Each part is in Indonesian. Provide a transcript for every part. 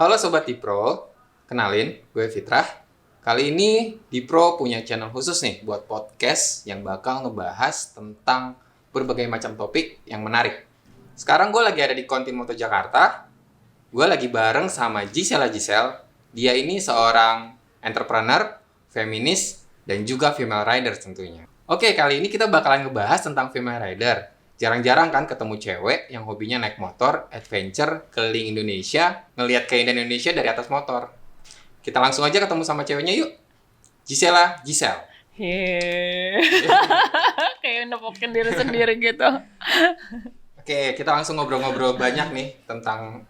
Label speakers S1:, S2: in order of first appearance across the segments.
S1: Halo Sobat Dipro, kenalin gue Fitrah. Kali ini Dipro punya channel khusus nih buat podcast yang bakal ngebahas tentang berbagai macam topik yang menarik. Sekarang gue lagi ada di Kontimoto Jakarta. Gue lagi bareng sama Gisela. Dia ini seorang entrepreneur, feminis, dan juga female rider tentunya. Oke, kali ini kita bakalan ngebahas tentang female rider. Jarang-jarang kan ketemu cewek yang hobinya naik motor, adventure, keliling Indonesia, ngelihat keindahan Indonesia dari atas motor. Kita langsung aja ketemu sama ceweknya yuk. Gisel.
S2: Heee. Kayak nepokin diri sendiri gitu.
S1: Oke, kita langsung ngobrol-ngobrol banyak nih tentang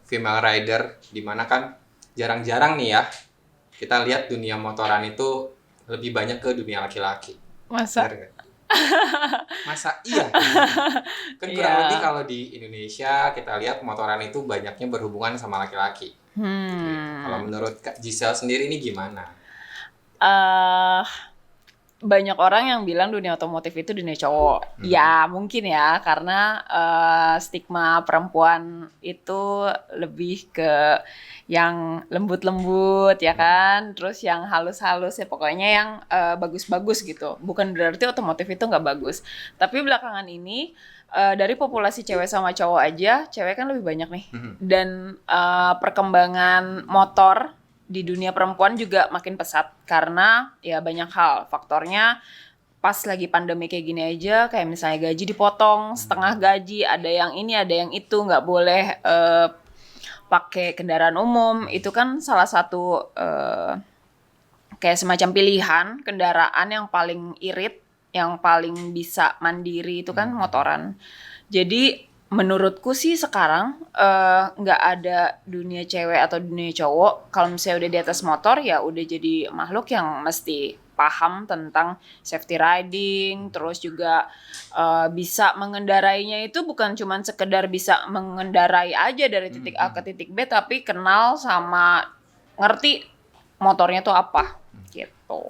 S1: female rider. Dimana kan jarang-jarang nih ya, kita lihat dunia motoran itu lebih banyak ke dunia laki-laki.
S2: Masa?
S1: Bener nggak? Masa iya? Kan kurang
S2: Iya.
S1: lebih kalau di Indonesia kita lihat motoran itu banyaknya berhubungan sama laki-laki. Gitu. Kalau menurut Kak Gisel sendiri ini gimana?
S2: Eh, banyak orang yang bilang dunia otomotif itu dunia cowok. Ya mungkin ya, karena stigma perempuan itu lebih ke yang lembut-lembut ya kan, terus yang halus-halus ya, pokoknya yang bagus-bagus gitu. Bukan berarti otomotif itu nggak bagus. Tapi belakangan ini dari populasi cewek sama cowok aja, cewek kan lebih banyak nih. Dan perkembangan motor di dunia perempuan juga makin pesat karena ya banyak hal. Faktornya pas lagi pandemi kayak gini aja, kayak misalnya gaji dipotong setengah gaji, ada yang ini ada yang itu, nggak boleh pakai kendaraan umum. Itu kan salah satu kayak semacam pilihan kendaraan yang paling irit, yang paling bisa mandiri itu kan motoran. Jadi menurutku sih sekarang nggak ada dunia cewek atau dunia cowok. Kalau misalnya udah di atas motor ya udah jadi makhluk yang mesti paham tentang safety riding, terus juga bisa mengendarainya itu bukan cuma sekedar bisa mengendarai aja dari titik A ke titik B, tapi kenal sama ngerti motornya tuh apa gitu.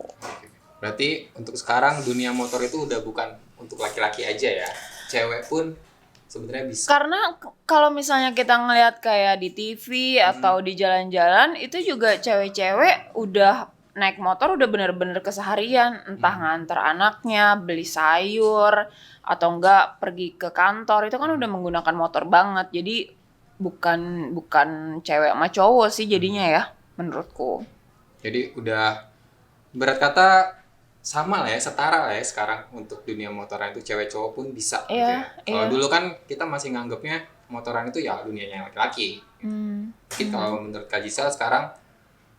S1: Berarti untuk sekarang dunia motor itu udah bukan untuk laki-laki aja ya. Cewek pun sebenarnya bisa.
S2: Karena kalau misalnya kita ngelihat kayak di TV atau di jalan-jalan, itu juga cewek-cewek udah naik motor udah bener-bener keseharian, entah nganter anaknya, beli sayur, atau enggak pergi ke kantor, itu kan udah menggunakan motor banget. Jadi bukan cewek sama cowok sih jadinya ya, menurutku.
S1: Jadi udah berat kata sama lah ya, setara lah ya sekarang untuk dunia motoran itu cewek cowok pun bisa gitu ya. Kalau dulu kan kita masih nganggapnya motoran itu ya dunianya laki-laki. Mungkin kalau menurut Kak Gisel sekarang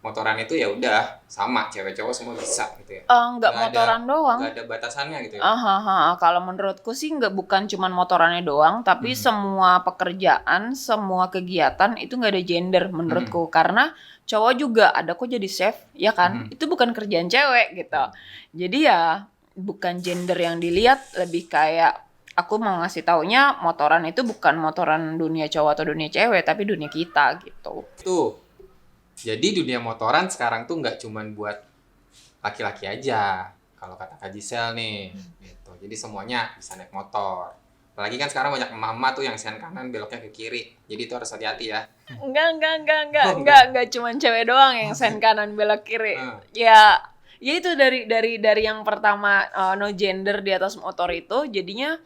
S1: motoran itu ya udah sama, cewek cowok semua bisa gitu ya.
S2: Nggak motoran doang.
S1: Nggak ada batasannya gitu ya.
S2: Kalau menurutku sih bukan cuman motorannya doang, tapi semua pekerjaan, semua kegiatan itu nggak ada gender menurutku. Karena cowok juga ada kok jadi chef, ya kan? Itu bukan kerjaan cewek gitu. Jadi ya bukan gender yang dilihat, lebih kayak aku mau ngasih taunya motoran itu bukan motoran dunia cowok atau dunia cewek, tapi dunia kita gitu.
S1: Tuh. Jadi dunia motoran sekarang tuh nggak cuman buat laki-laki aja. Kalau kata Kak Gisel nih, gitu. Jadi semuanya bisa naik motor. Apalagi kan sekarang banyak emak-emak tuh yang sen kanan beloknya ke kiri. Jadi itu harus hati-hati ya.
S2: Enggak cuman cewek doang yang sen kanan belok kiri. Ya itu dari yang pertama no gender di atas motor itu jadinya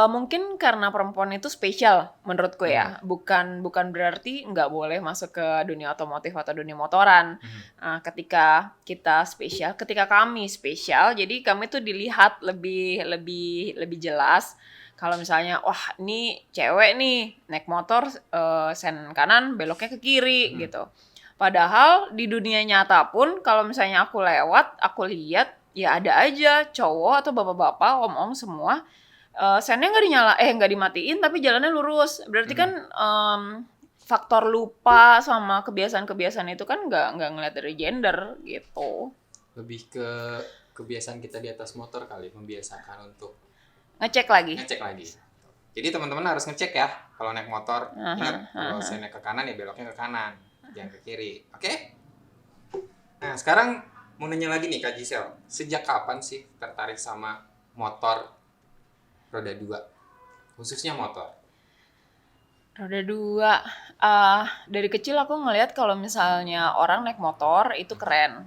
S2: mungkin karena perempuan itu spesial menurutku ya. Bukan berarti nggak boleh masuk ke dunia otomotif atau dunia motoran. Ketika kita spesial, ketika kami spesial, jadi kami tuh dilihat lebih jelas. Kalau misalnya, wah ini cewek nih naik motor sen kanan beloknya ke kiri gitu. Padahal di dunia nyata pun kalau misalnya aku lewat, aku lihat ya ada aja cowok atau bapak-bapak, om-om semua sennya nggak dimatiin tapi jalannya lurus. Berarti kan faktor lupa sama kebiasaan-kebiasaan itu kan nggak ngeliat dari gender gitu.
S1: Lebih ke kebiasaan kita di atas motor kali, membiasakan untuk
S2: Ngecek lagi.
S1: Jadi teman-teman harus ngecek ya kalau naik motor. Ingat kalau saya naik ke kanan ya beloknya ke kanan, jangan ke kiri. Oke? Nah sekarang mau nanya lagi nih Kak Gisel, sejak kapan sih tertarik sama motor roda 2, khususnya motor?
S2: Roda dua. Dari kecil aku ngelihat kalau misalnya orang naik motor itu keren.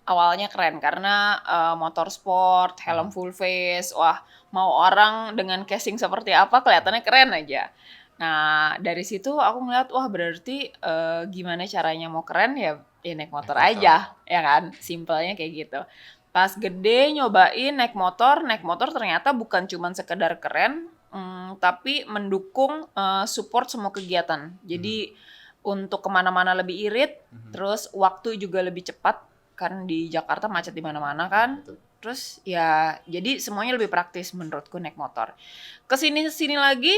S2: Awalnya keren karena motor sport, helm full face, wah mau orang dengan casing seperti apa kelihatannya keren aja. Nah dari situ aku ngeliat wah berarti gimana caranya mau keren ya, ya naik motor
S1: Naik motor.
S2: aja, ya kan? Simpelnya kayak gitu. Pas gede nyobain naik motor ternyata bukan cuman sekedar keren, tapi mendukung support semua kegiatan. Jadi untuk kemana-mana lebih irit, terus waktu juga lebih cepat kan di Jakarta macet di mana-mana kan.
S1: Betul.
S2: Terus ya jadi semuanya lebih praktis menurutku naik motor. Kesini lagi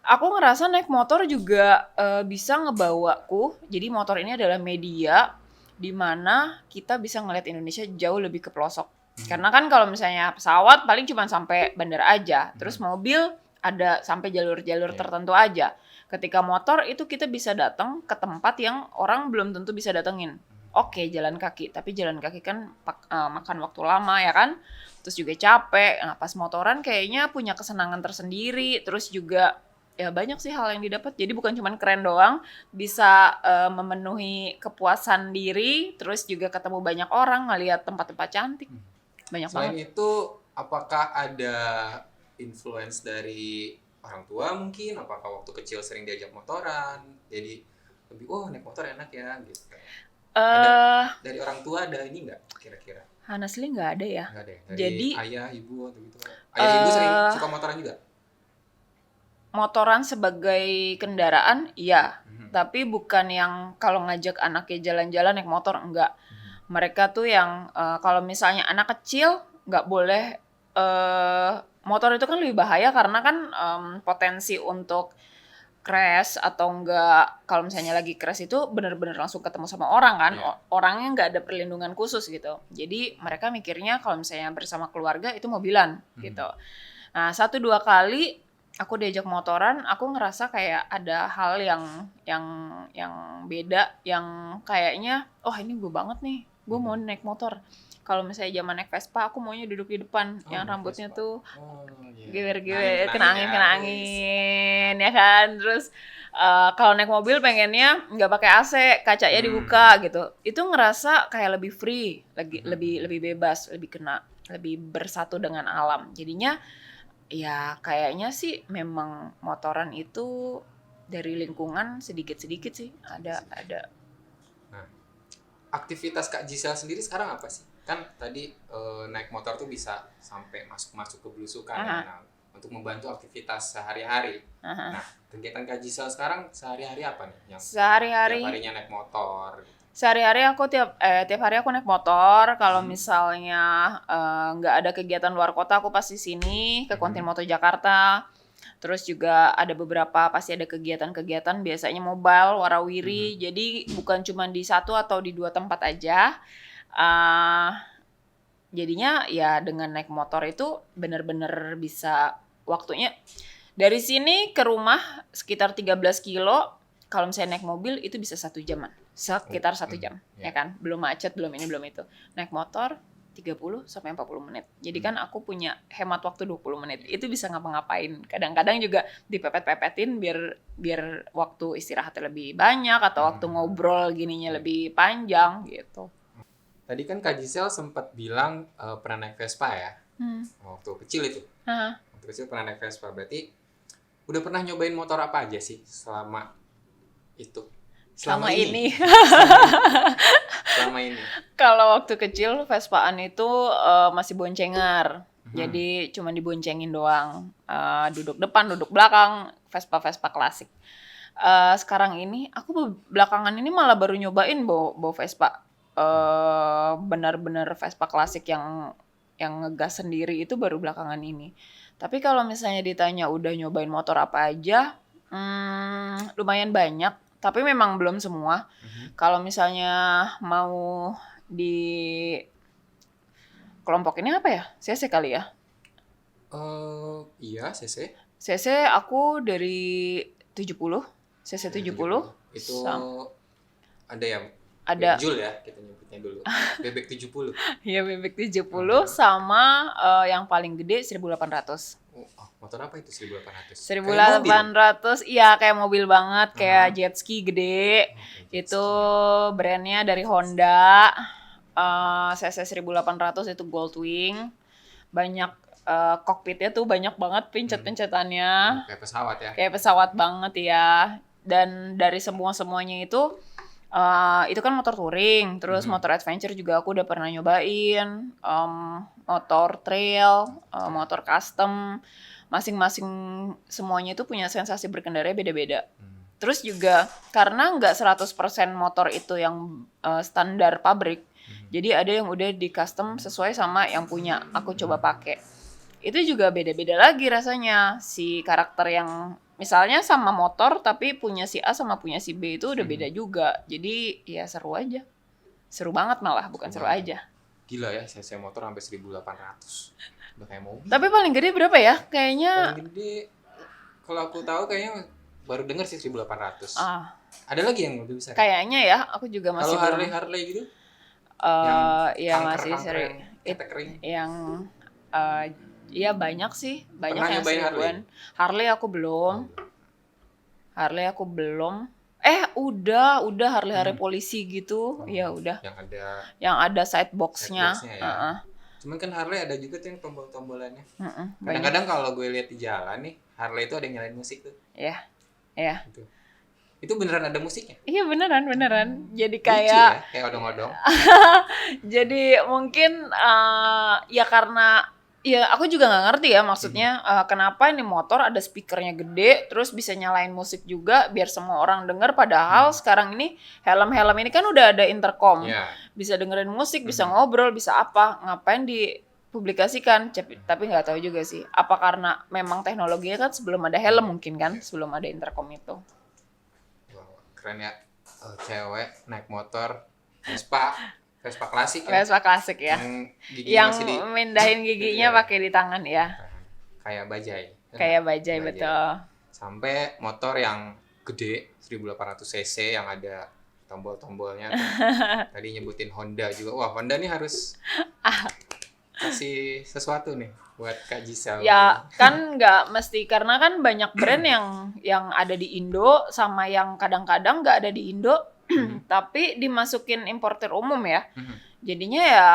S2: aku ngerasa naik motor juga bisa ngebawaku. Jadi motor ini adalah media di mana kita bisa ngeliat Indonesia jauh lebih ke pelosok. Karena kan kalau misalnya pesawat paling cuma sampai bandara aja. Terus mobil ada sampai jalur-jalur tertentu aja. Ketika motor itu kita bisa datang ke tempat yang orang belum tentu bisa datengin. Oke, jalan kaki, tapi jalan kaki kan makan waktu lama ya kan, terus juga capek. Nah pas motoran kayaknya punya kesenangan tersendiri, terus juga ya banyak sih hal yang didapat. Jadi bukan cuma keren doang, bisa memenuhi kepuasan diri, terus juga ketemu banyak orang, ngelihat tempat-tempat cantik, banyak
S1: Selain
S2: banget.
S1: itu, apakah ada influence dari orang tua mungkin? Apakah waktu kecil sering diajak motoran, jadi lebih naik motor enak ya gitu. Ada dari orang tua ada ini nggak kira-kira?
S2: Honestly nggak ada ya.
S1: Nggak ada ya? Dari
S2: Jadi
S1: ayah, ibu atau gitu? Ayah, ibu sering suka motoran juga?
S2: motoran sebagai kendaraan, iya. Tapi bukan yang kalau ngajak anaknya jalan-jalan naik motor, enggak. Mereka tuh yang kalau misalnya anak kecil nggak boleh motor itu kan lebih bahaya karena kan potensi untuk crash atau enggak kalau misalnya lagi crash itu benar-benar langsung ketemu sama orang kan. Orangnya nggak ada perlindungan khusus gitu. Jadi mereka mikirnya kalau misalnya bersama keluarga itu mobilan gitu. Nah 1-2 kali aku diajak motoran, aku ngerasa kayak ada hal yang beda, yang kayaknya, oh ini gue banget nih, gue mau naik motor. Kalau misalnya zaman naik Vespa, aku maunya duduk di depan, yang rambutnya
S1: Vespa.
S2: tuh
S1: Iya.
S2: gewer-gewer, kena angin,
S1: Ya.
S2: ya kan. Terus kalau naik mobil pengennya nggak pakai AC, kacanya dibuka gitu. Itu ngerasa kayak lebih free, lebih bebas, lebih bersatu dengan alam. Jadinya ya kayaknya sih memang motoran itu dari lingkungan sedikit-sedikit sih ada.
S1: Nah, aktivitas Kak Gisel sendiri sekarang apa sih? Kan tadi naik motor tuh bisa sampai masuk ke belusukan ya. Nah, untuk membantu aktivitas sehari-hari. Nah, kegiatan Kak Gisel sekarang sehari-hari apa nih? Yang
S2: Sehari-hari
S1: tiap harinya naik motor.
S2: Sehari-hari aku tiap hari aku naik motor. Kalau misalnya nggak ada kegiatan luar kota, aku pasti sini ke Kontin Moto Jakarta. Terus juga ada beberapa pasti ada kegiatan-kegiatan biasanya mobile, warawiri. Jadi bukan cuma di satu atau di 2 tempat aja. Jadinya ya dengan naik motor itu benar-benar bisa waktunya dari sini ke rumah sekitar 13 kilo. Kalau misalnya naik mobil itu bisa 1 jaman. Sekitar 1 jam, ya kan? Belum macet, belum ini, belum itu. Naik motor 30 sampai 40 menit. Jadi kan aku punya hemat waktu 20 menit. Itu bisa ngapa-ngapain. Kadang-kadang juga dipepet-pepetin biar waktu istirahatnya lebih banyak atau waktu ngobrol gininya lebih panjang gitu.
S1: Tadi kan Kak Gisel sempat bilang pernah naik Vespa ya? Waktu kecil itu. Waktu kecil pernah naik Vespa. Berarti udah pernah nyobain motor apa aja sih selama itu? Selama ini.
S2: Kalau waktu kecil Vespaan itu masih boncengar. Jadi cuma diboncengin doang. Duduk depan, duduk belakang, Vespa klasik. Sekarang ini aku belakangan ini malah baru nyobain bawa Vespa. Benar-benar Vespa klasik yang ngegas sendiri itu baru belakangan ini. Tapi kalau misalnya ditanya udah nyobain motor apa aja, lumayan banyak. Tapi memang belum semua. Kalau misalnya mau di kelompok ini apa ya? CC kali ya?
S1: Iya, CC.
S2: CC aku dari 70. CC 70.
S1: Itu ada yang
S2: ada
S1: Jul ya, kita nyebutnya dulu. Bebek 70.
S2: Iya, bebek 70 sama yang paling gede 1800.
S1: Motor apa itu 1800? Kayak mobil.
S2: 1800, iya kayak mobil banget, kayak
S1: Aha.
S2: jet ski gede.
S1: Oke, jet
S2: Itu
S1: ski.
S2: brandnya dari Honda. CC 1800 itu Goldwing. Banyak kokpitnya tuh banyak banget pencet-pencetannya.
S1: Kayak pesawat ya.
S2: Kayak pesawat banget ya. Dan dari semuanya itu kan motor touring, terus motor adventure juga aku udah pernah nyobain, motor trail, motor custom, masing-masing semuanya itu punya sensasi berkendara beda-beda. Terus juga karena nggak 100% motor itu yang standar pabrik, jadi ada yang udah di custom sesuai sama yang punya aku coba pakai. Itu juga beda-beda lagi rasanya, si karakter yang misalnya sama motor tapi punya si A sama punya si B itu udah beda juga. Jadi ya seru aja. Seru banget malah, bukan seru aja.
S1: Gila ya, cc motor sampai 1800. Udah kayak mobil.
S2: Tapi paling gede berapa ya? Kayaknya
S1: Paling gede kalau aku tahu kayaknya baru denger sih 1800. Ada lagi yang lebih besar?
S2: Kayaknya ya, aku juga masih
S1: kalau
S2: belum.
S1: Harley gitu?
S2: Ya masih sering.
S1: Ketek ring.
S2: Ya banyak sih, banyak
S1: Pernah
S2: yang
S1: nyobain
S2: seribuan. Harley aku belum. Udah Harley polisi gitu. Ya udah. Yang ada side box-nya.
S1: Ya. Cuman kan Harley ada juga tuh yang tombol-tombolannya.
S2: Banyak.
S1: Kadang-kadang kalau gue lihat di jalan nih, Harley itu ada yang nyalain musik tuh.
S2: Iya.
S1: Gitu. Itu beneran ada musiknya?
S2: Iya beneran. Jadi
S1: Lucu
S2: kayak
S1: ya? Kayak odong-odong.
S2: jadi mungkin ya karena ya aku juga nggak ngerti ya maksudnya kenapa ini motor ada speakernya gede terus bisa nyalain musik juga biar semua orang denger, padahal sekarang ini helm ini kan udah ada intercom. Bisa dengerin musik, bisa ngobrol, bisa apa, ngapain dipublikasikan. Tapi nggak tahu juga sih apa karena memang teknologinya kan sebelum ada helm mungkin kan, sebelum ada intercom itu.
S1: Keren ya, cewek naik motor Vespa klasik ya.
S2: Vespa klasik ya. Yang mindahin giginya pakai di tangan ya.
S1: Kayak bajai.
S2: Kayak bajai betul.
S1: Sampai motor yang gede 1800 cc yang ada tombol-tombolnya. Tadi nyebutin Honda juga. Wah, Honda nih harus kasih sesuatu nih buat Kak Gisel.
S2: Ya kan nggak mesti, karena kan banyak brand yang ada di Indo sama yang kadang-kadang nggak ada di Indo tapi dimasukin importer umum ya. Jadinya ya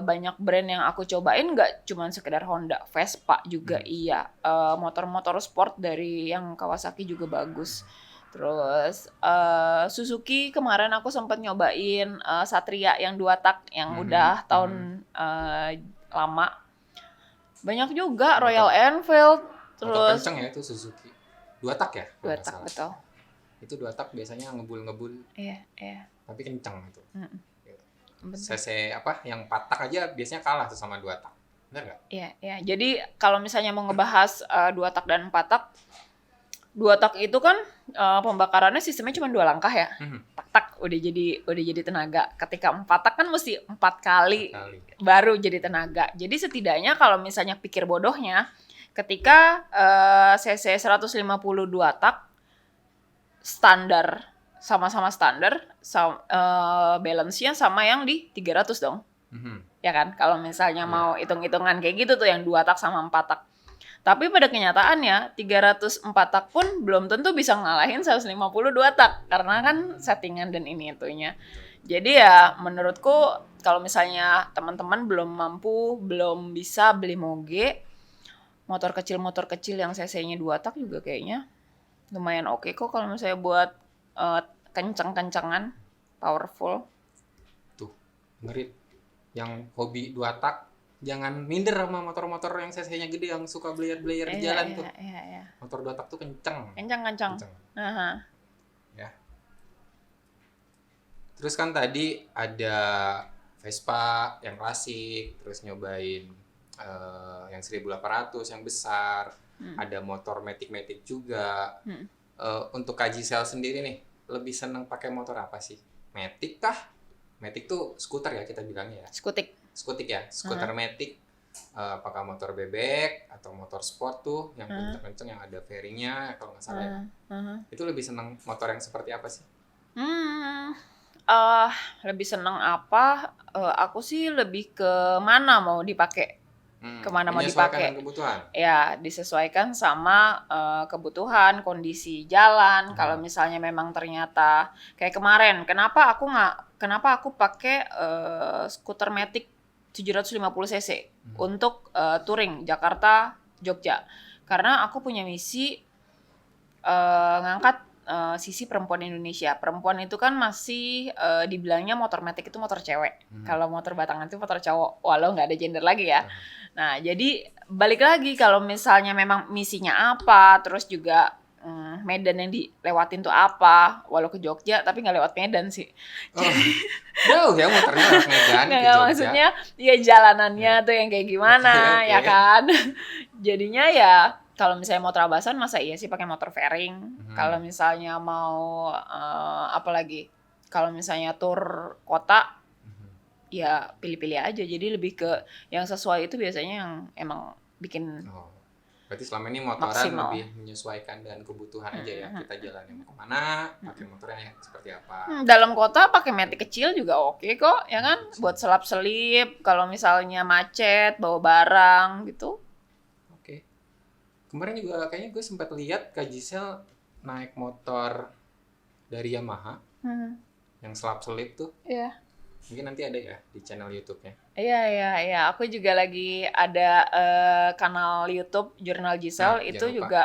S2: banyak brand yang aku cobain nggak cuma sekedar Honda, Vespa juga iya. Motor-motor sport dari yang Kawasaki juga bagus. Terus Suzuki kemarin aku sempat nyobain Satria yang 2 tak yang udah tahun lama. Banyak juga Royal Enfield. Terus
S1: motor kenceng ya itu Suzuki. 2 tak ya?
S2: 2 tak betul.
S1: Itu 2 tak biasanya ngebul-ngebul.
S2: Iya.
S1: Tapi kenceng itu. CC yang 4 tak aja biasanya kalah tuh sama 2 tak. Benar nggak?
S2: Iya. Jadi kalau misalnya mau ngebahas 2 tak dan 4 tak, 2 tak itu kan pembakarannya sistemnya cuma 2 langkah ya. Tak udah jadi tenaga. Ketika 4 tak kan mesti 4 kali baru jadi tenaga. Jadi setidaknya kalau misalnya pikir bodohnya, ketika CC 152 tak standar, sama-sama standar, balance-nya sama yang di 300 dong. Ya kan? Kalau misalnya mau hitung-hitungan kayak gitu tuh yang 2 tak sama 4 tak. Tapi pada kenyataannya 304 tak pun belum tentu bisa ngalahin 152 tak karena kan settingan dan ini itunya. Jadi ya menurutku kalau misalnya teman-teman belum mampu, belum bisa beli moge, motor kecil yang cc-nya 2 tak juga kayaknya lumayan oke kok kalau misalnya buat kencang-kencangan, powerful.
S1: Tuh, ngerit. Yang hobi 2 tak jangan minder sama motor-motor yang cc-nya gede yang suka belayer-belayer di jalan tuh.
S2: Iya.
S1: Motor 2 tak tuh kenceng.
S2: Kencang.
S1: Ya. Terus kan tadi ada Vespa yang klasik, terus nyobain yang 1800 yang besar, ada motor matic juga. Untuk Kak Gisel sendiri nih, lebih seneng pakai motor apa sih? Matic kah? Matic tuh skuter ya kita bilangnya ya. Skutik ya, skuter matic. Apakah motor bebek atau motor sport tuh yang kenceng-kenceng yang ada fairingnya kalau nggak salah ya. Itu lebih seneng motor yang seperti apa sih?
S2: Lebih seneng apa? Aku sih lebih ke mana mau dipakai. kemana mau
S1: Menyesuaikan
S2: dipakai.
S1: dengan kebutuhan.
S2: Ya, disesuaikan sama kebutuhan, kondisi jalan. Kalau misalnya memang ternyata kayak kemarin, kenapa aku pakai skuter Matic 750 cc untuk touring Jakarta Jogja. Karena aku punya misi ngangkat sisi perempuan Indonesia. Perempuan itu kan masih dibilangnya motor Matic itu motor cewek. Kalau motor batangan itu motor cowok. Walau nggak ada gender lagi ya. Nah, jadi balik lagi kalau misalnya memang misinya apa, terus juga medan yang dilewatin tuh apa, walau ke Jogja tapi nggak lewat Medan sih.
S1: Oh, jauh ya motornya lewat Medan ke
S2: Nggak,
S1: Jogja.
S2: maksudnya ya jalanannya tuh yang kayak gimana,
S1: Oke.
S2: ya kan. Jadinya ya kalau misalnya mau terabasan masa iya sih pakai motor fairing. Kalau misalnya mau apalagi kalau misalnya tur kota ya pilih-pilih aja. Jadi lebih ke yang sesuai itu biasanya yang emang bikin
S1: Berarti selama ini motoran
S2: maksimal.
S1: lebih menyesuaikan dengan kebutuhan aja ya. Kita jalannya mau kemana, pakai motornya seperti apa.
S2: Dalam kota pakai Matic kecil juga oke kok, ya kan? Buat selap-selip, kalau misalnya macet, bawa barang gitu.
S1: Oke. Kemarin juga kayaknya gue sempat lihat Kak Gisel naik motor dari Yamaha yang selap-selip tuh.
S2: Iya.
S1: Mungkin nanti ada ya di channel YouTube-nya.
S2: Iya. Aku juga lagi ada kanal YouTube Jurnal Gisel.
S1: Nah,
S2: itu
S1: jangan lupa.
S2: juga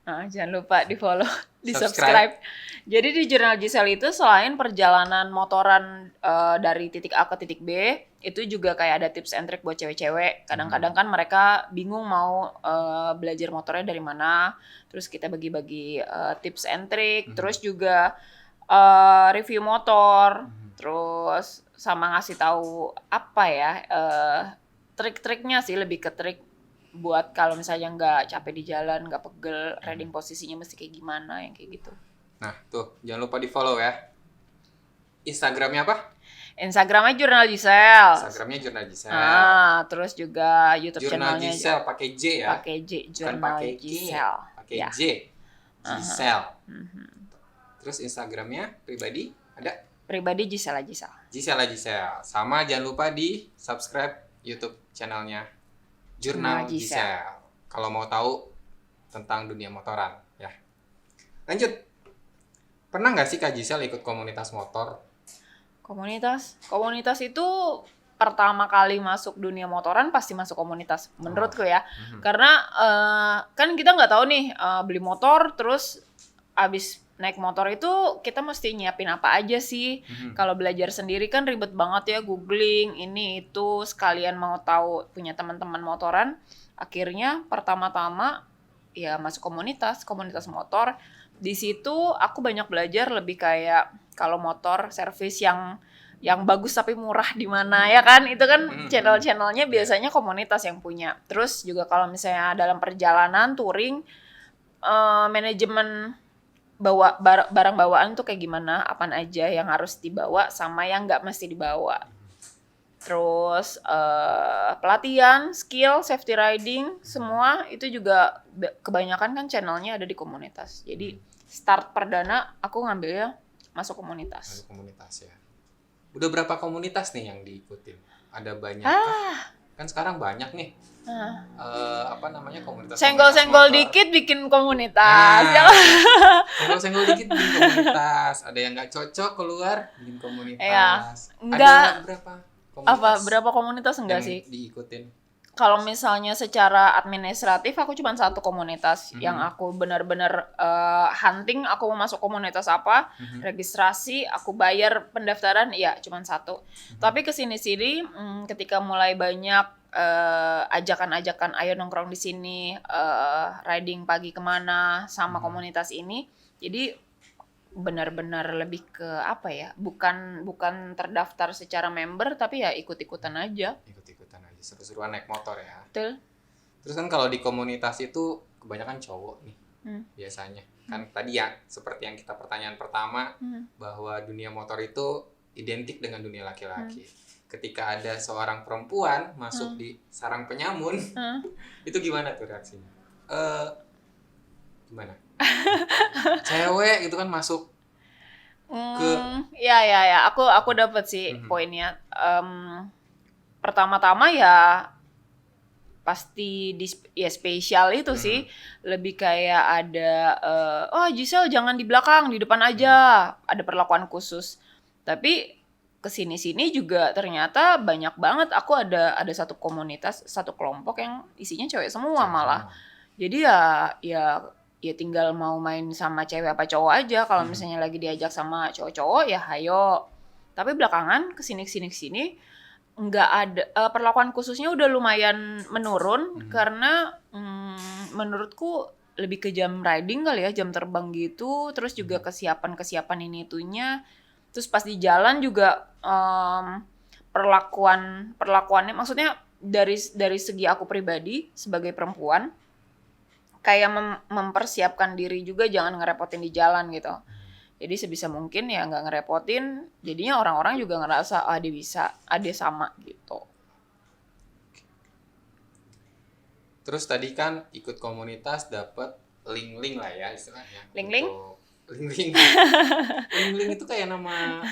S2: jangan lupa di follow, di subscribe. Jadi di Jurnal Gisel itu selain perjalanan motoran dari titik A ke titik B, itu juga kayak ada tips and trick buat cewek-cewek. Kadang-kadang kan mereka bingung mau belajar motornya dari mana. Terus kita bagi-bagi tips and trick. Terus juga review motor. Terus sama ngasih tahu apa ya trik-triknya sih, lebih ke trik buat kalau misalnya nggak capek di jalan, nggak pegel, riding posisinya mesti kayak gimana, yang kayak gitu.
S1: Nah tuh jangan lupa di follow ya. Instagramnya apa?
S2: Instagramnya Jurnal Gisel.
S1: Instagramnya Jurnal Gisel.
S2: Terus juga YouTube
S1: Jurnal
S2: channelnya
S1: Gisel pakai J ya.
S2: Pakai J,
S1: Bukan
S2: Jurnal
S1: pakai
S2: Gisel.
S1: Pakai
S2: Ya.
S1: J. Gisel. Terus Instagramnya pribadi ada?
S2: Pribadi Gisela Gisel.
S1: Gisela Gisel. Sama jangan lupa di subscribe YouTube channelnya Jurnal Gisel. Kalau mau tahu tentang dunia motoran ya. Lanjut. Pernah nggak sih Kak Gisel ikut komunitas motor?
S2: Komunitas itu pertama kali masuk dunia motoran pasti masuk komunitas menurutku ya. Karena kan kita nggak tahu nih beli motor terus abis naik motor itu kita mesti nyiapin apa aja sih. Kalau belajar sendiri kan ribet banget ya, googling ini itu, sekalian mau tahu punya teman-teman motoran. Akhirnya pertama-tama ya masuk komunitas motor. Di situ aku banyak belajar lebih kayak kalau motor servis yang bagus tapi murah di mana, ya kan? Itu kan channel-channelnya biasanya komunitas yang punya. Terus juga kalau misalnya dalam perjalanan touring, manajemen bawa barang bawaan tuh kayak gimana, apaan aja yang harus dibawa sama yang nggak mesti dibawa. Terus pelatihan, skill, safety riding, semua itu juga kebanyakan kan channelnya ada di komunitas. Jadi start perdana aku ngambilnya masuk komunitas.
S1: Masuk komunitas ya. Udah berapa komunitas nih yang diikutin? Ada banyak kan sekarang banyak nih. Komunitas.
S2: Senggol-senggol dikit bikin komunitas.
S1: Senggol-senggol dikit bikin komunitas. Ada yang nggak cocok keluar bikin komunitas.
S2: Enggak.
S1: Ada berapa komunitas?
S2: Berapa komunitas enggak sih?
S1: Diikutin.
S2: Kalau misalnya secara administratif aku cuma satu komunitas yang aku benar-benar hunting, aku mau masuk komunitas apa, registrasi, aku bayar pendaftaran, ya cuma satu. Tapi kesini-sini ketika mulai banyak ajakan-ajakan ayo nongkrong di sini, riding pagi kemana sama komunitas ini, jadi benar-benar lebih ke apa ya, bukan terdaftar secara member tapi ya ikut-ikutan aja.
S1: Seru-seruan naik motor ya.
S2: Betul.
S1: Terus kan kalau di komunitas itu kebanyakan cowok nih biasanya. Kan tadi ya seperti yang kita pertanyaan pertama bahwa dunia motor itu identik dengan dunia laki-laki. Ketika ada seorang perempuan masuk di sarang penyamun, itu gimana tuh reaksinya? Gimana? Cewek gitu kan masuk ke
S2: ya aku dapat sih poinnya. Pertama-tama ya pasti ya spesial itu sih, lebih kayak ada oh Giselle jangan di belakang, di depan aja, ada perlakuan khusus. Tapi kesini-sini juga ternyata banyak banget, aku ada satu komunitas, satu kelompok yang isinya cewek semua malah. Jadi ya tinggal mau main sama cewek apa cowok aja. Kalau misalnya lagi diajak sama cowok-cowok ya hayo. Tapi belakangan kesini nggak ada perlakuan khususnya udah lumayan menurun karena menurutku lebih ke jam riding kali ya, jam terbang gitu, terus juga kesiapan ini itunya, terus pas di jalan juga perlakuannya maksudnya dari segi aku pribadi sebagai perempuan kayak mempersiapkan diri juga jangan ngerepotin di jalan gitu. Jadi sebisa mungkin ya nggak ngerepotin, jadinya orang-orang juga ngerasa dia bisa, dia sama gitu.
S1: Terus tadi kan ikut komunitas dapat link-link lah ya istilahnya.
S2: Link-link?
S1: Link-link. Link-link itu kayak nama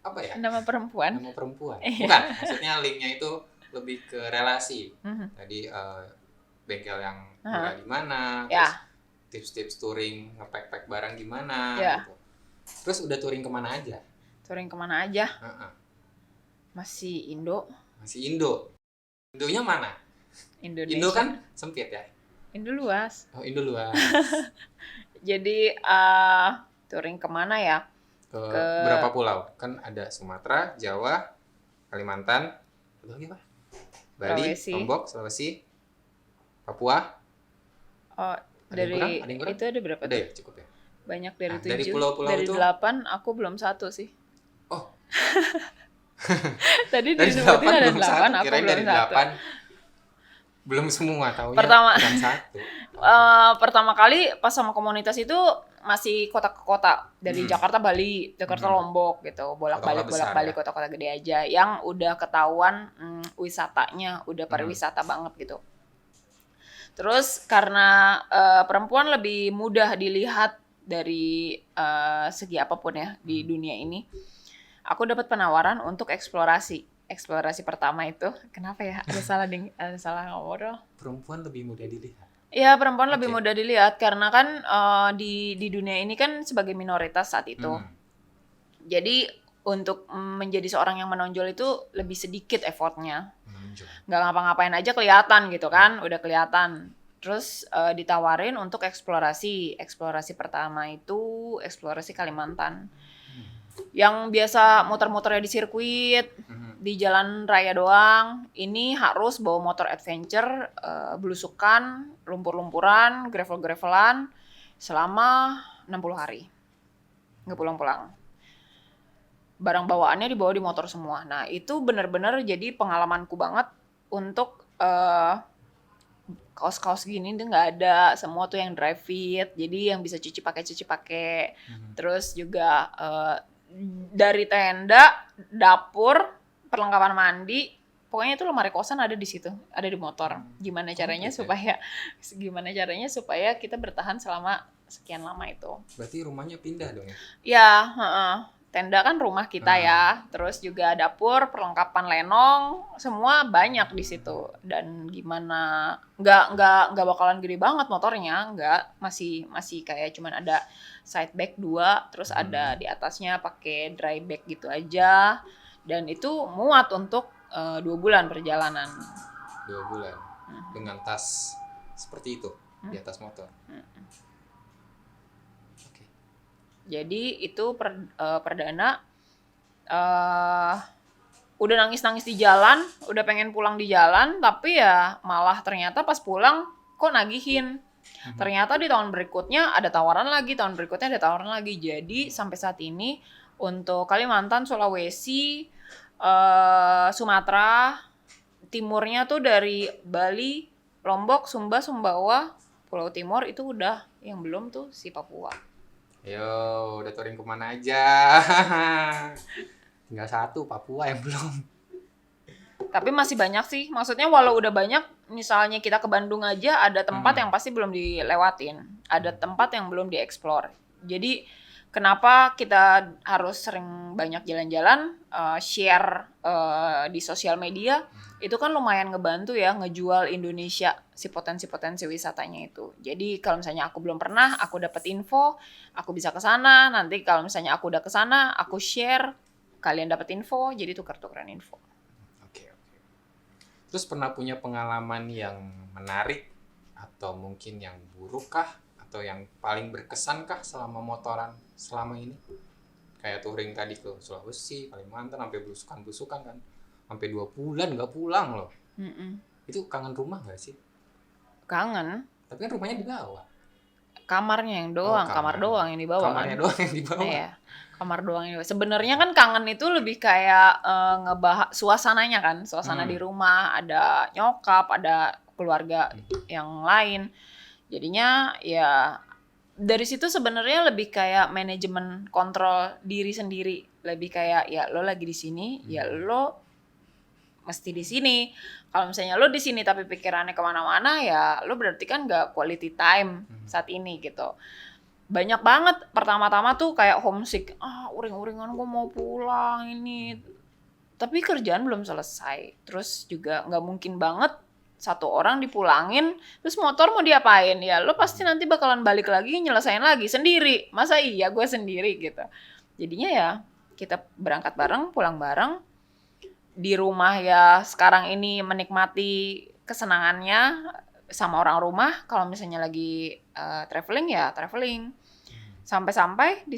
S1: apa ya?
S2: Nama perempuan.
S1: Nama perempuan. Bukan, maksudnya linknya itu lebih ke relasi. Tadi bengkel yang murah di mana, terus tips-tips touring ngepack barang gimana gitu. Terus udah touring kemana aja?
S2: Touring kemana aja? Masih Indo.
S1: Masih Indo. Indonya mana?
S2: Indonesia.
S1: Indo kan sempit ya?
S2: Indo luas.
S1: Oh, Indo luas.
S2: Jadi touring kemana ya?
S1: Ke berapa pulau? Kan ada Sumatera, Jawa, Kalimantan, lagi apa? Bali,
S2: Sulawesi.
S1: Lombok, Sulawesi, Papua.
S2: Oh, dari itu ada berapa?
S1: Ada ya, cukup ya.
S2: Banyak dari 7.
S1: Dari pulau-pulau
S2: dari
S1: itu
S2: 8 aku belum 1 sih.
S1: Oh.
S2: Tadi disebutin ada 8, aku
S1: kirain
S2: belum
S1: dari
S2: 1.
S1: 8 belum semua taunya
S2: Pertama
S1: 1.
S2: Pertama kali pas sama komunitas itu masih kota ke kota, dari Jakarta Bali, Jakarta Lombok gitu, bolak-balik kota-kota gede aja yang udah ketahuan wisatanya udah pariwisata banget gitu. Terus karena perempuan lebih mudah dilihat dari segi apapun ya di dunia ini, aku dapat penawaran untuk eksplorasi pertama itu. Kenapa ya? Ada salah ngomong.
S1: Perempuan lebih mudah dilihat.
S2: Iya, perempuan lebih mudah dilihat karena kan di dunia ini kan sebagai minoritas saat itu. Jadi untuk menjadi seorang yang menonjol itu lebih sedikit effortnya. Nggak ngapa-ngapain aja kelihatan gitu kan, udah kelihatan. Terus ditawarin untuk eksplorasi pertama itu eksplorasi Kalimantan. Yang biasa muter-muternya di sirkuit, di jalan raya doang. Ini harus bawa motor adventure, belusukan, lumpur-lumpuran, gravel-gravelan selama 60 hari. Nggak pulang-pulang. Barang bawaannya dibawa di motor semua. Nah, itu benar-benar jadi pengalamanku banget untuk kaos-kaos gini tuh nggak ada, semua tuh yang dry fit, jadi yang bisa cuci pakai. Terus juga dari tenda, dapur, perlengkapan mandi, pokoknya itu lemari kosan ada di situ, ada di motor. Gimana caranya supaya kita bertahan selama sekian lama itu.
S1: Berarti rumahnya pindah dong ya?
S2: Ya, tenda kan rumah kita ya, terus juga dapur, perlengkapan lenong, semua banyak di situ. Dan gimana, nggak bakalan gede banget motornya, nggak, masih kayak cuman ada side bag 2, terus ada di atasnya pakai dry bag gitu aja. Dan itu muat untuk 2 bulan perjalanan.
S1: 2 bulan dengan tas seperti itu di atas motor.
S2: Jadi itu perdana udah nangis-nangis di jalan, udah pengen pulang di jalan, tapi ya malah ternyata pas pulang kok nagihin. Ternyata di tahun berikutnya ada tawaran lagi, Jadi sampai saat ini untuk Kalimantan, Sulawesi, Sumatera, timurnya tuh dari Bali, Lombok, Sumba, Sumbawa, Pulau Timur itu udah, yang belum tuh si Papua.
S1: Yo, udah touring kemana aja? Tinggal 1, Papua yang belum.
S2: Tapi masih banyak sih. Maksudnya walau udah banyak, misalnya kita ke Bandung aja ada tempat yang pasti belum dilewatin. Ada tempat yang belum dieksplor. Jadi Kenapa kita harus sering banyak jalan-jalan, share di sosial media, itu kan lumayan ngebantu ya ngejual Indonesia si potensi-potensi wisatanya itu. Jadi kalau misalnya aku belum pernah, aku dapat info, aku bisa ke sana. Nanti kalau misalnya aku udah ke sana, aku share, kalian dapat info, jadi tukar-tukaran info.
S1: Oke, oke. Terus pernah punya pengalaman yang menarik atau mungkin yang buruk kah? Atau yang paling berkesan kah selama motoran selama ini? Kayak touring tadi ke Sulawesi, Kalimantan, sampai belusukan-belusukan kan. Sampai 2 bulan nggak pulang loh. Itu kangen rumah nggak sih?
S2: Kangen.
S1: Tapi kan rumahnya di bawah.
S2: Kamarnya yang doang, kamar doang yang dibawa
S1: Kamarnya
S2: kan.
S1: doang yang di bawah.
S2: Iya, kamar doang yang dibawa. Sebenarnya kan kangen itu lebih kayak ngebahas suasananya kan, suasana di rumah, ada nyokap, ada keluarga yang lain. Jadinya ya dari situ sebenarnya lebih kayak manajemen kontrol diri sendiri, lebih kayak ya lo lagi di sini, ya lo mesti di sini. Kalau misalnya lo di sini tapi pikirannya kemana-mana, ya lo berarti kan nggak quality time saat ini gitu. Banyak banget pertama-tama tuh kayak homesick, uring-uringan gue mau pulang ini, tapi kerjaan belum selesai. Terus juga nggak mungkin banget satu orang dipulangin, terus motor mau diapain? Ya lo pasti nanti bakalan balik lagi nyelesain lagi sendiri. Masa iya gue sendiri gitu. Jadinya ya kita berangkat bareng, pulang bareng. Di rumah ya sekarang ini menikmati kesenangannya sama orang rumah. Kalau misalnya lagi traveling ya traveling. Sampai-sampai di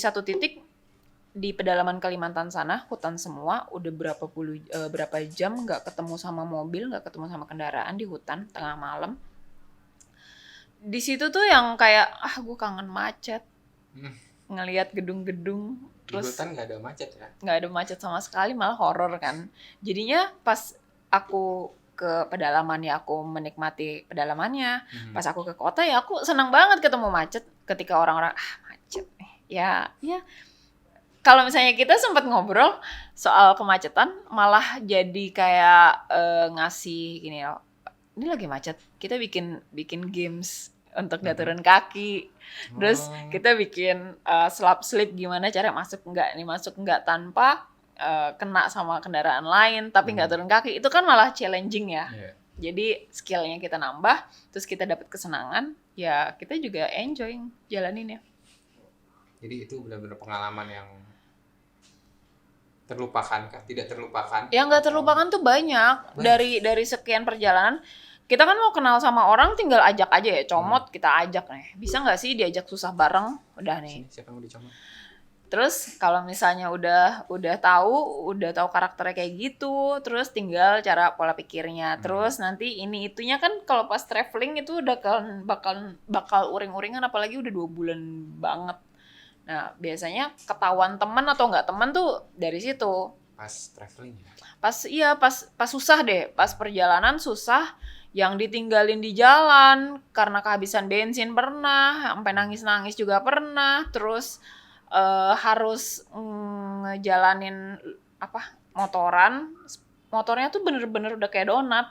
S2: satu titik di pedalaman Kalimantan sana, hutan semua, udah berapa jam nggak ketemu sama mobil, nggak ketemu sama kendaraan di hutan tengah malam. Di situ tuh yang kayak gue kangen macet, ngelihat gedung-gedung. Terus
S1: di hutan nggak ada macet ya?
S2: Nggak ada macet sama sekali, malah horor kan. Jadinya pas aku ke pedalaman ya aku menikmati pedalamannya. Pas aku ke kota ya aku senang banget ketemu macet. Ketika orang-orang macet ya kalau misalnya kita sempat ngobrol soal kemacetan, malah jadi kayak ngasih gini loh, ini lagi macet, kita bikin games untuk turun kaki. Terus kita bikin slip gimana cara masuk enggak tanpa kena sama kendaraan lain, tapi nggak turun kaki. Itu kan malah challenging ya. Jadi skillnya kita nambah, terus kita dapat kesenangan, ya kita juga enjoy jalaninnya.
S1: Jadi itu benar-benar pengalaman yang terlupakan kah? Tidak terlupakan?
S2: Yang nggak terlupakan tuh banyak. Dari sekian perjalanan. Kita kan mau kenal sama orang tinggal ajak aja ya, comot kita ajak nih. Bisa nggak sih diajak susah bareng? Udah nih.
S1: Siapa yang mau dicomot?
S2: Terus kalau misalnya udah tahu karakternya kayak gitu, terus tinggal cara pola pikirnya. Terus nanti ini itunya kan kalau pas traveling itu udah bakal uring-uringan, apalagi udah 2 bulan banget. Nah, biasanya ketahuan teman atau nggak teman tuh dari situ.
S1: Pas traveling ya?
S2: Pas susah deh, pas perjalanan susah, yang ditinggalin di jalan karena kehabisan bensin pernah, sampai nangis-nangis juga pernah, terus harus ngejalanin motornya tuh bener-bener udah kayak donat,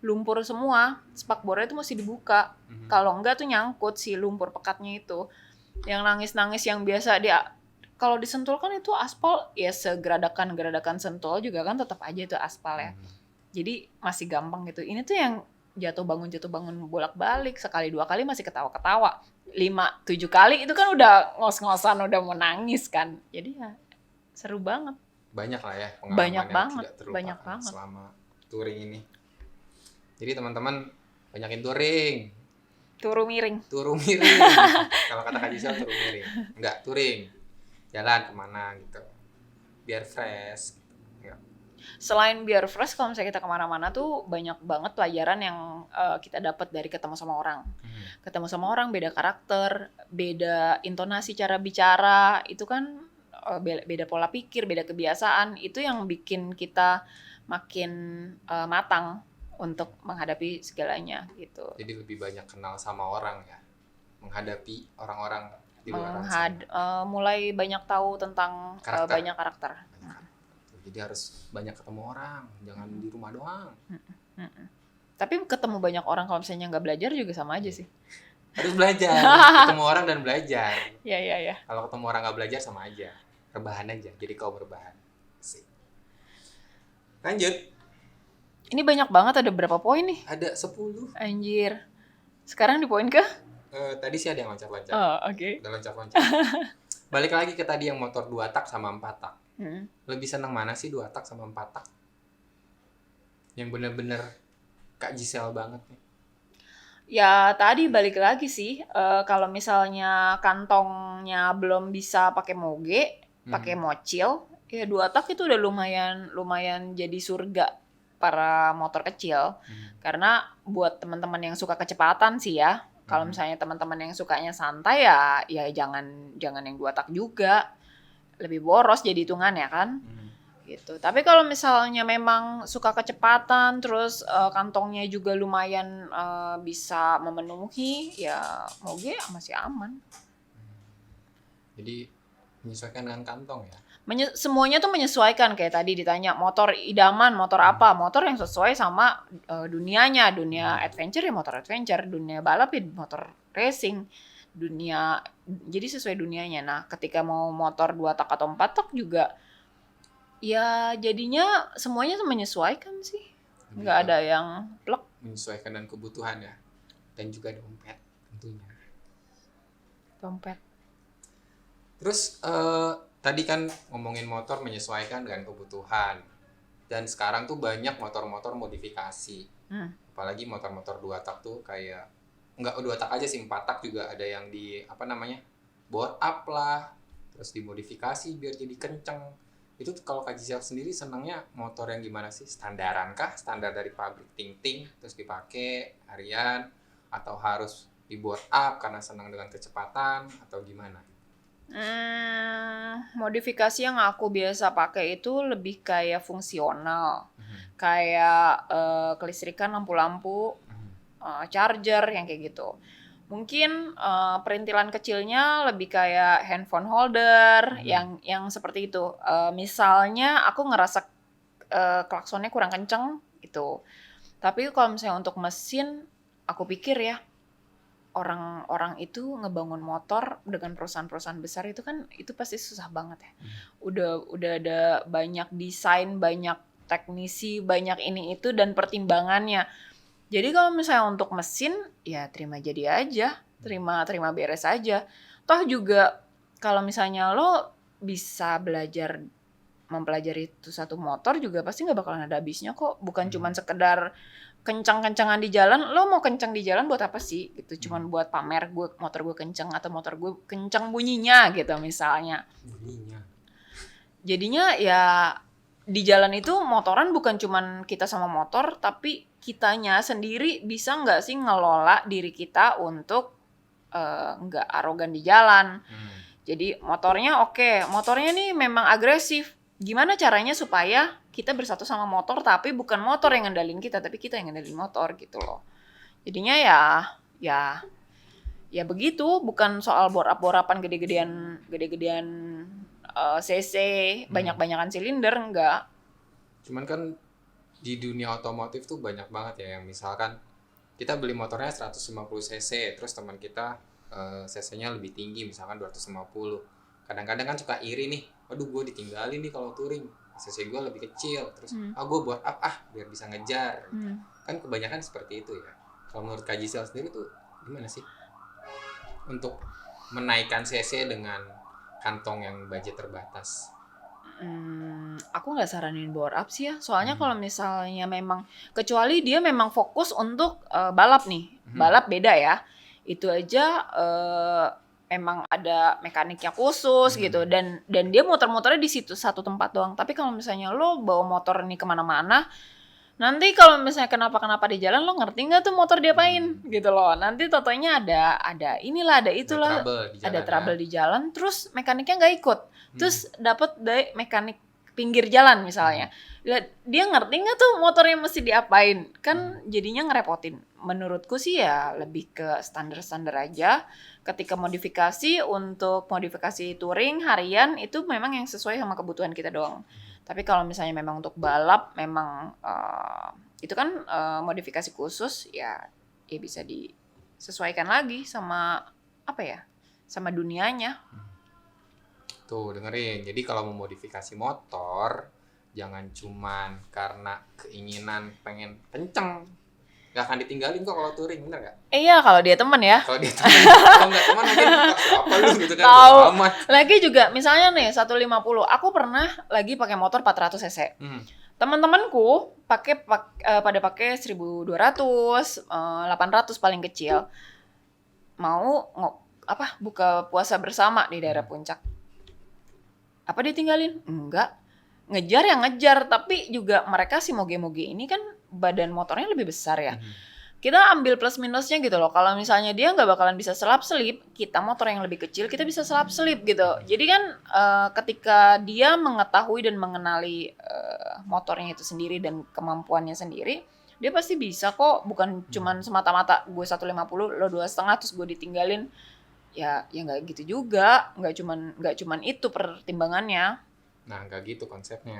S2: lumpur semua, spakbornya tuh masih dibuka, kalau enggak tuh nyangkut si lumpur pekatnya itu. Yang nangis-nangis yang biasa dia kalau disentul kan itu aspal ya, segeradakan sentul juga kan tetap aja itu aspal ya. Jadi masih gampang gitu. Ini tuh yang jatuh bangun bolak-balik, sekali 2 kali masih ketawa-ketawa. 5-7 kali itu kan udah ngos-ngosan, udah mau nangis kan. Jadi ya seru banget.
S1: Banyak lah ya pengalaman yang tidak terlupakan
S2: banyak banget
S1: selama touring ini. Jadi teman-teman banyakin touring.
S2: Turu miring.
S1: Kalau kata Kak Gisel turu miring. Enggak, touring. Jalan kemana gitu. Biar fresh. Gitu.
S2: Selain biar fresh, kalau misalnya kita kemana-mana tuh banyak banget pelajaran yang kita dapat dari ketemu sama orang. Ketemu sama orang, beda karakter, beda intonasi cara bicara, itu kan beda pola pikir, beda kebiasaan. Itu yang bikin kita makin matang untuk menghadapi segalanya gitu.
S1: Jadi lebih banyak kenal sama orang ya, menghadapi orang-orang di luar sana.
S2: Mulai banyak tahu tentang banyak karakter.
S1: Jadi harus banyak ketemu orang, jangan di rumah doang.
S2: Tapi ketemu banyak orang kalau misalnya nggak belajar juga sama aja sih.
S1: Harus belajar, ketemu orang dan belajar.
S2: Ya.
S1: Kalau ketemu orang nggak belajar sama aja, rebahan aja. Jadi kaum rebahan. Asik. Lanjut.
S2: Ini banyak banget, ada berapa poin nih?
S1: Ada 10.
S2: Anjir. Sekarang di poin ke?
S1: Tadi sih ada yang loncat-loncat.
S2: Oh, oke.
S1: Udah loncat-loncat. Balik lagi ke tadi yang motor 2 tak sama 4 tak. Lebih seneng mana sih 2 tak sama 4 tak? Yang bener-bener Kak Gisel banget nih.
S2: Ya tadi balik lagi sih, kalau misalnya kantongnya belum bisa pakai moge, pakai mocil, ya 2 tak itu udah lumayan jadi surga para motor kecil. Karena buat teman-teman yang suka kecepatan sih ya, kalau misalnya teman-teman yang sukanya santai ya jangan yang 2 tak juga, lebih boros jadi hitungannya kan. Gitu. Tapi kalau misalnya memang suka kecepatan, terus kantongnya juga lumayan bisa memenuhi, ya moge masih aman.
S1: Jadi menyesuaikan dengan kantong ya.
S2: Semuanya tuh menyesuaikan, kayak tadi ditanya motor idaman, motor apa? Motor yang sesuai sama dunianya, dunia adventure ya motor adventure, dunia balap ya motor racing, jadi sesuai dunianya. Nah, ketika mau motor 2 tak atau 4 tak juga ya jadinya semuanya tuh menyesuaikan sih. Nggak ada yang plek.
S1: Menyesuaikan dengan kebutuhan ya. Dan juga dompet tentunya.
S2: Dompet.
S1: Terus tadi kan ngomongin motor menyesuaikan dengan kebutuhan. Dan sekarang tuh banyak motor-motor modifikasi. Apalagi motor-motor 2 tak tuh kayak nggak 2 tak aja sih, 4 tak juga ada yang di bore up lah. Terus dimodifikasi biar jadi kenceng. Itu kalau Kak Gisel sendiri senangnya motor yang gimana sih? Standaran kah? Standar dari pabrik ting-ting terus dipakai harian, atau harus di board up karena senang dengan kecepatan, atau gimana?
S2: Modifikasi yang aku biasa pakai itu lebih kayak fungsional. Kayak kelistrikan lampu-lampu, charger yang kayak gitu. Mungkin perintilan kecilnya lebih kayak handphone holder yang seperti itu. Misalnya aku ngerasa klaksonnya kurang kenceng gitu. Tapi kalau misalnya untuk mesin, aku pikir ya orang-orang itu ngebangun motor dengan perusahaan-perusahaan besar itu kan itu pasti susah banget ya. Udah ada banyak desain, banyak teknisi, banyak ini itu dan pertimbangannya. Jadi kalau misalnya untuk mesin, ya terima jadi aja, terima beres aja. Toh juga kalau misalnya lo bisa mempelajari itu satu motor juga pasti nggak bakalan ada habisnya kok. Bukan cuman sekedar kencang-kencangan di jalan. Lo mau kencang di jalan buat apa sih? Gitu, cuman buat pamer motor gue kencang atau motor gue kencang bunyinya gitu misalnya. Jadinya ya di jalan itu motoran bukan cuman kita sama motor, tapi kitanya sendiri bisa nggak sih ngelola diri kita untuk nggak arogan di jalan. Jadi motornya motornya nih memang agresif. Gimana caranya supaya kita bersatu sama motor, tapi bukan motor yang ngendalin kita, tapi kita yang ngendalin motor gitu loh. Jadinya ya begitu, bukan soal bor-up-borapan gede-gedean cc, banyak-banyakan silinder, enggak.
S1: Cuman kan di dunia otomotif tuh banyak banget ya yang misalkan kita beli motornya 150 cc, terus teman kita cc-nya lebih tinggi, misalkan 250. Kadang-kadang kan suka iri nih, aduh gue ditinggalin nih kalau touring, cc gue lebih kecil, terus gue buat up biar bisa ngejar. Kan kebanyakan seperti itu ya. Kalau menurut Kak Gisel sendiri tuh gimana sih untuk menaikkan cc dengan kantong yang budget terbatas?
S2: Aku nggak saranin bore up sih ya. Soalnya kalau misalnya memang, kecuali dia memang fokus untuk balap nih. Balap beda ya. Itu aja emang ada mekaniknya khusus gitu. Dan dia muter-muternya di situ satu tempat doang. Tapi kalau misalnya lo bawa motor nih kemana-mana, nanti kalau misalnya kenapa-kenapa di jalan, lo ngerti nggak tuh motor diapain gitu loh. Nanti totonya ada inilah, ada itulah, ada trouble di jalan, terus mekaniknya nggak ikut, terus dapat dari mekanik pinggir jalan misalnya, dia ngerti nggak tuh motornya mesti diapain, kan jadinya ngerepotin. Menurutku sih ya lebih ke standar-standar aja. Ketika modifikasi, untuk modifikasi touring harian itu memang yang sesuai sama kebutuhan kita doang. Tapi kalau misalnya memang untuk balap, memang itu kan modifikasi khusus, ya bisa sesuaikan lagi sama apa ya, sama dunianya.
S1: Tuh dengerin, jadi kalau memodifikasi motor jangan cuman karena keinginan pengen kenceng, nggak akan ditinggalin kok kalau touring, bener nggak?
S2: Iya, kalau dia temen ya.
S1: Kalau dia temen, kalau nggak teman mungkin apa lu gitu kan,
S2: Tahu.
S1: bodo amat.
S2: Lagi juga misalnya nih 150, aku pernah lagi pakai motor 400 cc. Teman-temanku pada pakai 1200, 800 paling kecil. Mau buka puasa bersama di daerah puncak. Apa ditinggalin? Enggak. Ngejar ya ngejar, tapi juga mereka si moge-moge ini kan badan motornya lebih besar ya. Kita ambil plus minusnya gitu loh. Kalau misalnya dia nggak bakalan bisa selap-selip, kita motor yang lebih kecil kita bisa selap-selip gitu. Jadi kan ketika dia mengetahui dan mengenali motornya itu sendiri dan kemampuannya sendiri, dia pasti bisa kok. Bukan cuman semata-mata gue 150, lo 2,5 terus gue ditinggalin. Ya nggak gitu juga. Nggak cuman itu pertimbangannya.
S1: Nah, nggak gitu konsepnya.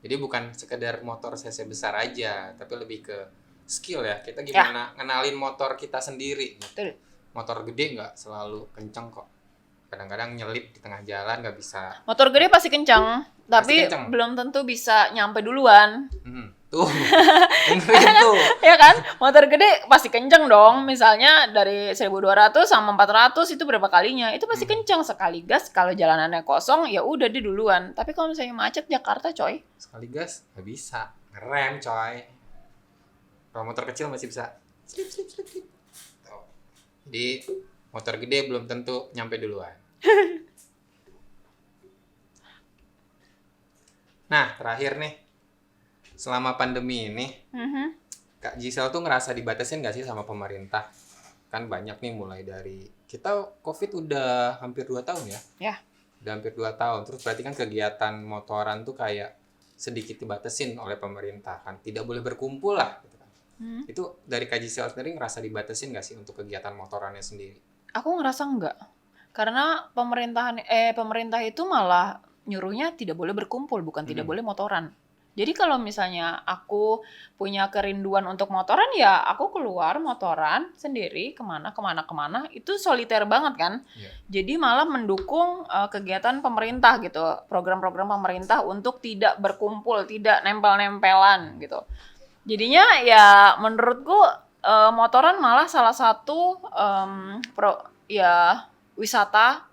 S1: Jadi bukan sekedar motor cc besar aja, tapi lebih ke skill ya. Kita gimana ngenalin motor kita sendiri.
S2: Betul.
S1: Motor gede nggak selalu kenceng kok. Kadang-kadang nyelip di tengah jalan nggak bisa.
S2: Motor gede pasti kencang, tapi
S1: kencang.
S2: belum tentu bisa nyampe duluan.
S1: Tuh, dengerin tuh.
S2: Ya kan? Motor gede pasti kenceng dong. Misalnya dari 1200 sama 400 itu berapa kalinya? Itu pasti kenceng. Sekali gas kalau jalanannya kosong ya udah dia duluan. Tapi kalau misalnya macet Jakarta coy.
S1: Sekali gas nggak bisa. Ngerem coy. Kalau motor kecil masih bisa slip. Tuh. Jadi motor gede belum tentu nyampe duluan. Nah, terakhir nih. Selama pandemi ini, Kak Gisel tuh ngerasa dibatasin nggak sih sama pemerintah? Kan banyak nih mulai dari, kita COVID udah hampir 2 tahun ya?
S2: Ya.
S1: Udah hampir 2 tahun. Terus berarti kan kegiatan motoran tuh kayak sedikit dibatasin oleh pemerintah kan. Tidak boleh berkumpul lah. Gitu kan. Itu dari Kak Gisel sendiri ngerasa dibatasin nggak sih untuk kegiatan motorannya sendiri?
S2: Aku ngerasa enggak. Karena pemerintah itu malah nyuruhnya tidak boleh berkumpul, bukan tidak boleh motoran. Jadi kalau misalnya aku punya kerinduan untuk motoran ya aku keluar motoran sendiri kemana, itu soliter banget kan. Jadi malah mendukung kegiatan pemerintah gitu, program-program pemerintah untuk tidak berkumpul, tidak nempel-nempelan gitu. Jadinya ya menurutku motoran malah salah satu wisata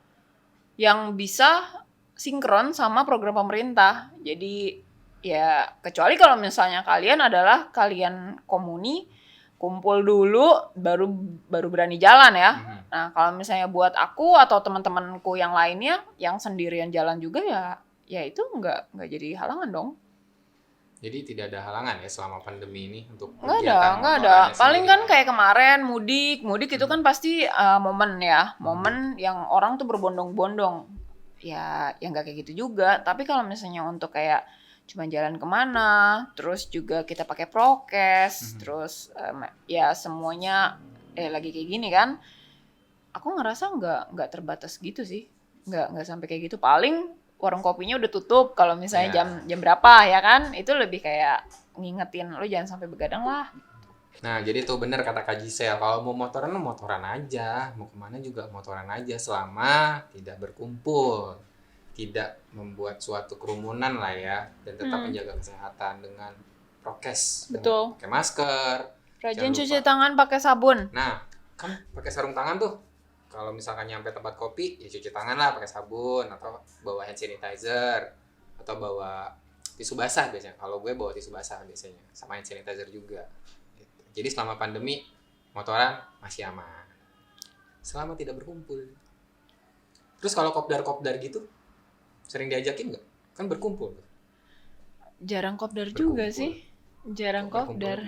S2: yang bisa sinkron sama program pemerintah. Jadi ya kecuali kalau misalnya kalian kumpul dulu baru berani jalan ya. Nah, kalau misalnya buat aku atau teman-temanku yang lainnya yang sendirian jalan juga ya itu nggak jadi halangan dong.
S1: Jadi tidak ada halangan ya selama pandemi ini untuk
S2: Nggak
S1: kegiatan
S2: ada.
S1: motorannya
S2: Paling
S1: sendiri.
S2: kan kayak kemarin mudik itu kan pasti momen yang orang tuh berbondong-bondong. Ya nggak kayak gitu juga. Tapi kalau misalnya untuk kayak cuma jalan kemana, terus juga kita pakai prokes, terus ya semuanya lagi kayak gini kan, aku ngerasa nggak terbatas gitu sih, nggak sampai kayak gitu. Paling warung kopinya udah tutup kalau misalnya jam berapa ya kan, itu lebih kayak ngingetin lo jangan sampai begadang lah.
S1: Nah, jadi tuh bener kata Kak Gisel, kalau mau motoran aja, mau kemana juga motoran aja selama tidak berkumpul, tidak membuat suatu kerumunan lah ya, dan tetap menjaga kesehatan dengan prokes.
S2: Betul.
S1: Pakai masker.
S2: Rajin cuci tangan pakai sabun.
S1: Nah, kan pakai sarung tangan tuh. Kalau misalkan nyampe tempat kopi, ya cuci tangan lah pakai sabun, atau bawa hand sanitizer, atau bawa tisu basah biasanya. Kalau gue bawa tisu basah biasanya, sama hand sanitizer juga. Jadi selama pandemi, motoran masih aman. Selama tidak berkumpul. Terus kalau kopdar gitu, sering diajakin nggak? Kan berkumpul.
S2: Jarang kopdar juga sih. Jarang kopdar.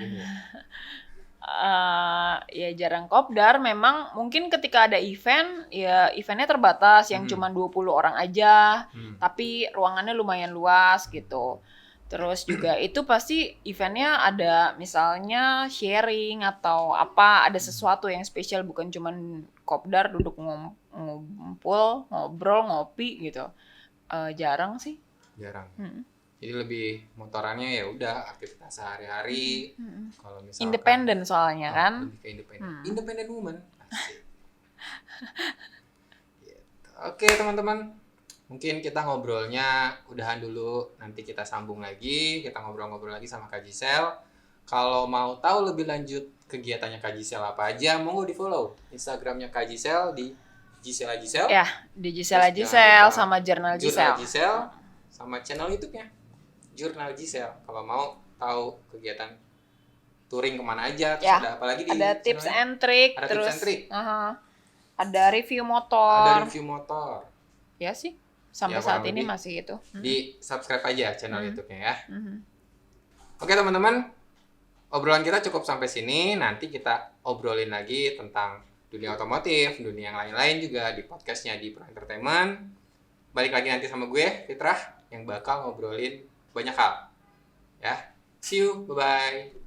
S2: Ya jarang kopdar. Memang mungkin ketika ada event, ya eventnya terbatas. Yang cuma 20 orang aja. Tapi ruangannya lumayan luas gitu. Terus juga itu pasti eventnya ada misalnya sharing atau apa, ada sesuatu yang spesial, bukan cuman kopdar duduk ngumpul, ngobrol, ngopi gitu. Jarang sih.
S1: Jarang. Jadi lebih motorannya ya udah aktivitas sehari-hari. Kalau misalkan
S2: Independen soalnya kan.
S1: lebih ke independen. Independent woman. Asik. Gitu. Oke, teman-teman. Mungkin kita ngobrolnya udahan dulu. Nanti kita sambung lagi, kita ngobrol-ngobrol lagi sama Kak Gisel. Kalau mau tahu lebih lanjut kegiatannya Kak Gisel apa aja, monggo di-follow Instagramnya Kak Gisel di Gisela Gisel.
S2: Ya, di Gisela
S1: Terus
S2: Gisel
S1: jangan lupa
S2: sama Jurnal
S1: Jurnal
S2: Gisel.
S1: Gisel sama channel YouTube-nya Jurnal Gisel. Kalau mau tahu kegiatan touring kemana aja, terus
S2: Ya,
S1: ada apa lagi di
S2: ada tips
S1: channelnya?
S2: and trick,
S1: Ada
S2: terus
S1: tips and trick.
S2: Ada review
S1: Ada
S2: motor.
S1: review motor.
S2: Ya sih, sampai
S1: Ya,
S2: saat
S1: kurang
S2: ini
S1: lebih.
S2: masih itu.
S1: Di subscribe aja channel YouTube-nya ya.
S2: Mhm.
S1: Oke teman-teman, obrolan kita cukup sampai sini. Nanti kita obrolin lagi tentang dunia otomotif, dunia yang lain-lain juga di podcastnya di Pro Entertainment. Balik lagi nanti sama gue, Fitrah, yang bakal ngobrolin banyak hal. Ya, see you, bye-bye.